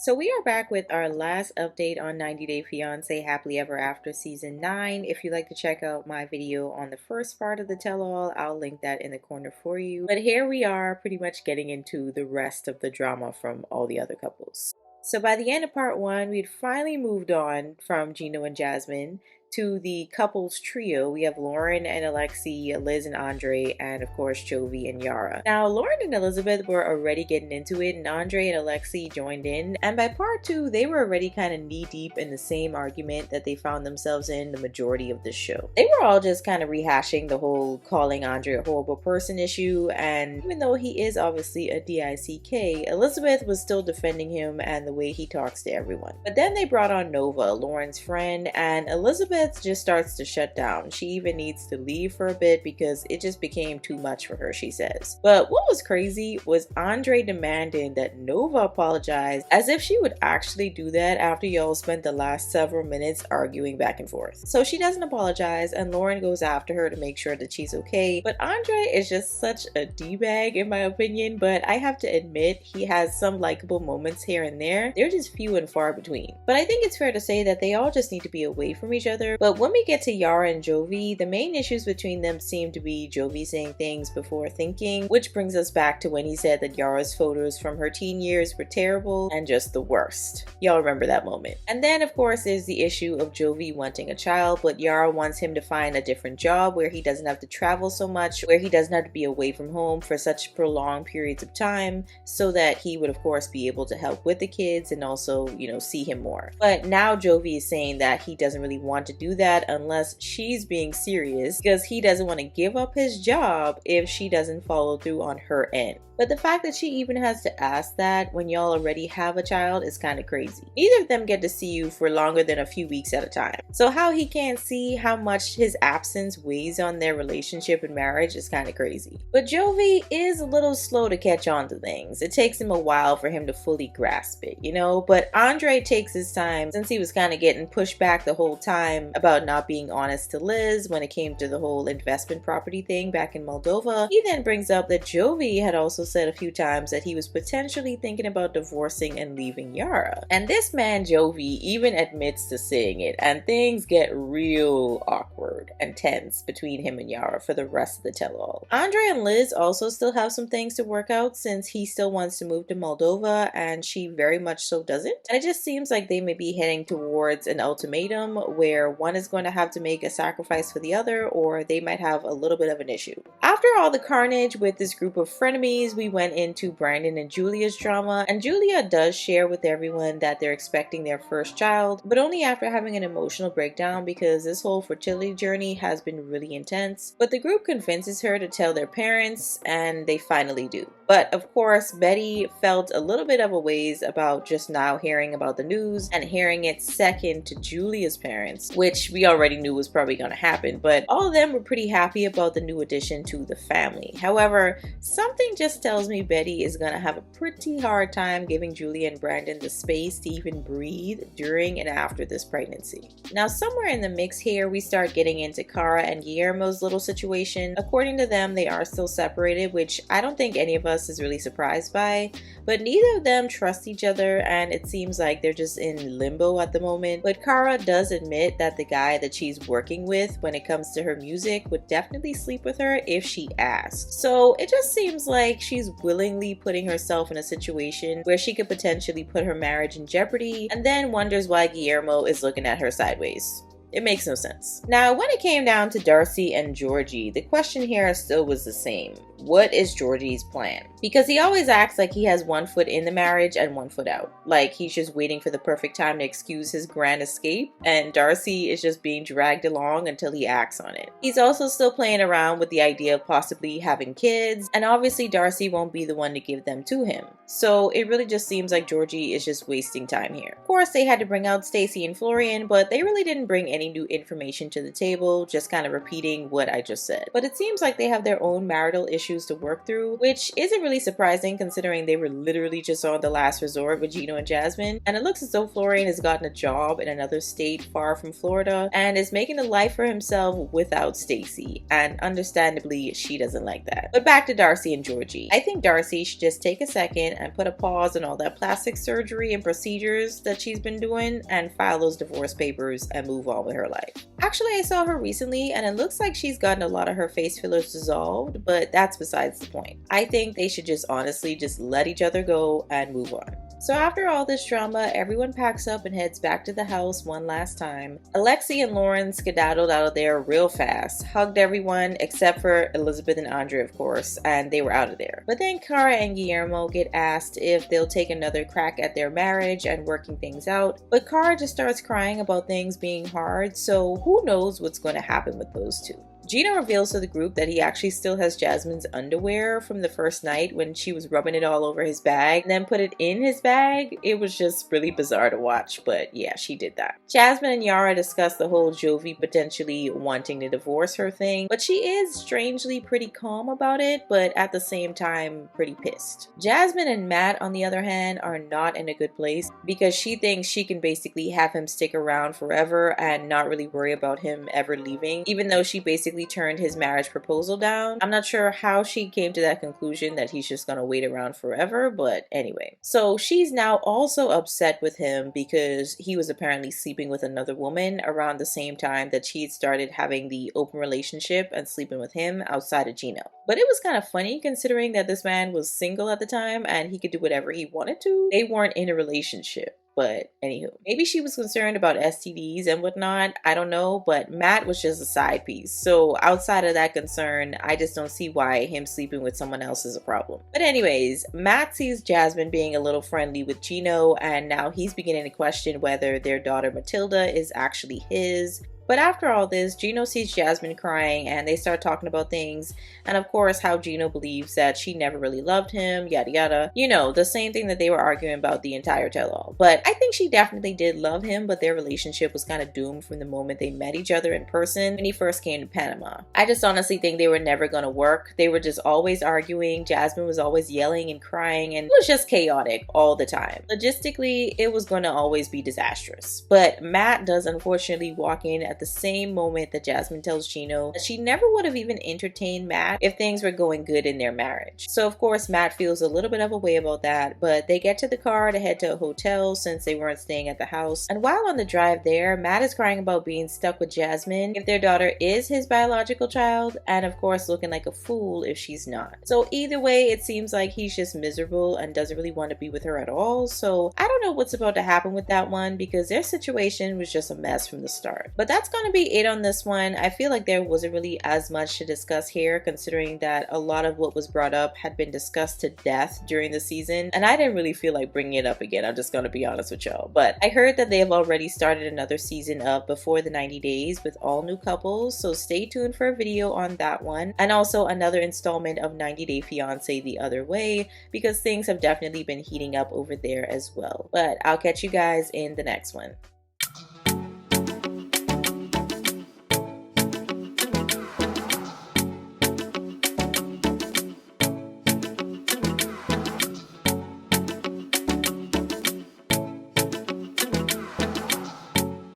So we are back with our last update on 90 Day Fiancé Happily Ever After Season 9. If you'd like to check out my video on the first part of the tell-all, I'll link that in the corner for you. But here we are pretty much getting into the rest of the drama from all the other couples. So by the end of part 1, we'd finally moved on from Gino and Jasmine to the couples trio. We have Lauren and Alexi, Liz and Andre, and of course Jovi and Yara. Now Lauren and Elizabeth were already getting into it, and Andre and Alexi joined in, and by part 2 they were already kind of knee deep in the same argument that they found themselves in the majority of the show. They were all just kind of rehashing the whole calling Andre a horrible person issue, and even though he is obviously a DICK, Elizabeth was still defending him and the way he talks to everyone. But then they brought on Nova, Lauren's friend, and Elizabeth just starts to shut down. She even needs to leave for a bit because it just became too much for her, she says. But what was crazy was Andre demanding that Nova apologize, as if she would actually do that after y'all spent the last several minutes arguing back and forth. So she doesn't apologize, and Lauren goes after her to make sure that she's okay. But Andre is just such a D-bag in my opinion, but I have to admit he has some likable moments here and there. They're just few and far between. But I think it's fair to say that they all just need to be away from each other. But when we get to Yara and Jovi, the main issues between them seem to be Jovi saying things before thinking, which brings us back to when he said that Yara's photos from her teen years were terrible and just the worst. Y'all remember that moment. And then of course there's the issue of Jovi wanting a child, but Yara wants him to find a different job where he doesn't have to travel so much, where he doesn't have to be away from home for such prolonged periods of time, so that he would of course be able to help with the kids and also, see him more. But now Jovi is saying that he doesn't really want to do that unless she's being serious, because he doesn't want to give up his job if she doesn't follow through on her end. But the fact that she even has to ask that when y'all already have a child is kind of crazy. Neither of them get to see you for longer than a few weeks at a time. So how he can't see how much his absence weighs on their relationship and marriage is kind of crazy. But Jovi is a little slow to catch on to things. It takes him a while for him to fully grasp it, But Andre takes his time, since he was kind of getting pushed back the whole time about not being honest to Liz when it came to the whole investment property thing back in Moldova. He then brings up that Jovi had also said a few times that he was potentially thinking about divorcing and leaving Yara. And this man Jovi even admits to saying it, and things get real awkward and tense between him and Yara for the rest of the tell-all. Andre and Liz also still have some things to work out, since he still wants to move to Moldova and she very much so doesn't. And it just seems like they may be heading towards an ultimatum where one is going to have to make a sacrifice for the other, or they might have a little bit of an issue. After all the carnage with this group of frenemies, we went into Brandon and Julia's drama, and Julia does share with everyone that they're expecting their first child, but only after having an emotional breakdown because this whole fertility journey has been really intense. But the group convinces her to tell their parents, and they finally do. But of course, Betty felt a little bit of a ways about just now hearing about the news and hearing it second to Julia's parents, which we already knew was probably going to happen, but all of them were pretty happy about the new addition to the family. However, something just tells me Betty is going to have a pretty hard time giving Julia and Brandon the space to even breathe during and after this pregnancy. Now, somewhere in the mix here, we start getting into Cara and Guillermo's little situation. According to them, they are still separated, which I don't think any of us is really surprised by, but neither of them trust each other, and it seems like they're just in limbo at the moment. But Cara does admit that the guy that she's working with when it comes to her music would definitely sleep with her if she asked. So it just seems like she's willingly putting herself in a situation where she could potentially put her marriage in jeopardy, and then wonders why Guillermo is looking at her sideways. It makes no sense. Now, when it came down to Darcy and Georgie, the question here still was the same. What is Georgie's plan? Because he always acts like he has one foot in the marriage and one foot out. Like he's just waiting for the perfect time to excuse his grand escape, and Darcy is just being dragged along until he acts on it. He's also still playing around with the idea of possibly having kids, and obviously Darcy won't be the one to give them to him. So it really just seems like Georgie is just wasting time here. Of course, they had to bring out Stacy and Florian, but they really didn't bring any new information to the table, just kind of repeating what I just said. But it seems like they have their own marital issues choose to work through, which isn't really surprising considering they were literally just on the last resort with Gino and Jasmine. And it looks as though Florian has gotten a job in another state far from Florida and is making a life for himself without Stacy, and understandably she doesn't like that. But back to Darcy and Georgie. I think Darcy should just take a second and put a pause on all that plastic surgery and procedures that she's been doing and file those divorce papers and move on with her life. Actually, I saw her recently and it looks like she's gotten a lot of her face fillers dissolved, but that's besides the point. I think they should just honestly just let each other go and move on. So after all this drama, everyone packs up and heads back to the house one last time. Alexi and Lauren skedaddled out of there real fast, hugged everyone except for Elizabeth and Andre, of course, and they were out of there. But then Cara and Guillermo get asked if they'll take another crack at their marriage and working things out, but Cara just starts crying about things being hard, so who knows what's going to happen with those two. Gino reveals to the group that he actually still has Jasmine's underwear from the first night when she was rubbing it all over his bag and then put it in his bag. It was just really bizarre to watch, but yeah, she did that. Jasmine and Yara discuss the whole Jovi potentially wanting to divorce her thing, but she is strangely pretty calm about it, but at the same time pretty pissed. Jasmine and Matt, on the other hand, are not in a good place because she thinks she can basically have him stick around forever and not really worry about him ever leaving, even though she basically turned his marriage proposal down. I'm not sure how she came to that conclusion that he's just gonna wait around forever, but anyway. So she's now also upset with him because he was apparently sleeping with another woman around the same time that she had started having the open relationship and sleeping with him outside of Gino. But it was kind of funny considering that this man was single at the time and he could do whatever he wanted to. They weren't in a relationship. But anywho, maybe she was concerned about STDs and whatnot. I don't know, but Matt was just a side piece. So outside of that concern, I just don't see why him sleeping with someone else is a problem. But anyways, Matt sees Jasmine being a little friendly with Gino, and now he's beginning to question whether their daughter Matilda is actually his. But after all this, Gino sees Jasmine crying and they start talking about things. And of course, how Gino believes that she never really loved him, yada yada. You know, the same thing that they were arguing about the entire tell-all. But I think she definitely did love him, but their relationship was kind of doomed from the moment they met each other in person when he first came to Panama. I just honestly think they were never going to work. They were just always arguing. Jasmine was always yelling and crying, and it was just chaotic all the time. Logistically, it was going to always be disastrous. But Matt does unfortunately walk in at the same moment that Jasmine tells Gino that she never would have even entertained Matt if things were going good in their marriage. So of course Matt feels a little bit of a way about that, but they get to the car to head to a hotel since they weren't staying at the house. And while on the drive there, Matt is crying about being stuck with Jasmine if their daughter is his biological child, and of course looking like a fool if she's not. So either way, it seems like he's just miserable and doesn't really want to be with her at all. So I don't know what's about to happen with that one because their situation was just a mess from the start. But that's going to be it on this one. I feel like there wasn't really as much to discuss here considering that a lot of what was brought up had been discussed to death during the season, and I didn't really feel like bringing it up again. I'm just going to be honest with y'all. But I heard that they have already started another season of Before the 90 Days with all new couples, so stay tuned for a video on that one, and also another installment of 90 Day Fiancé the other way because things have definitely been heating up over there as well. But I'll catch you guys in the next one.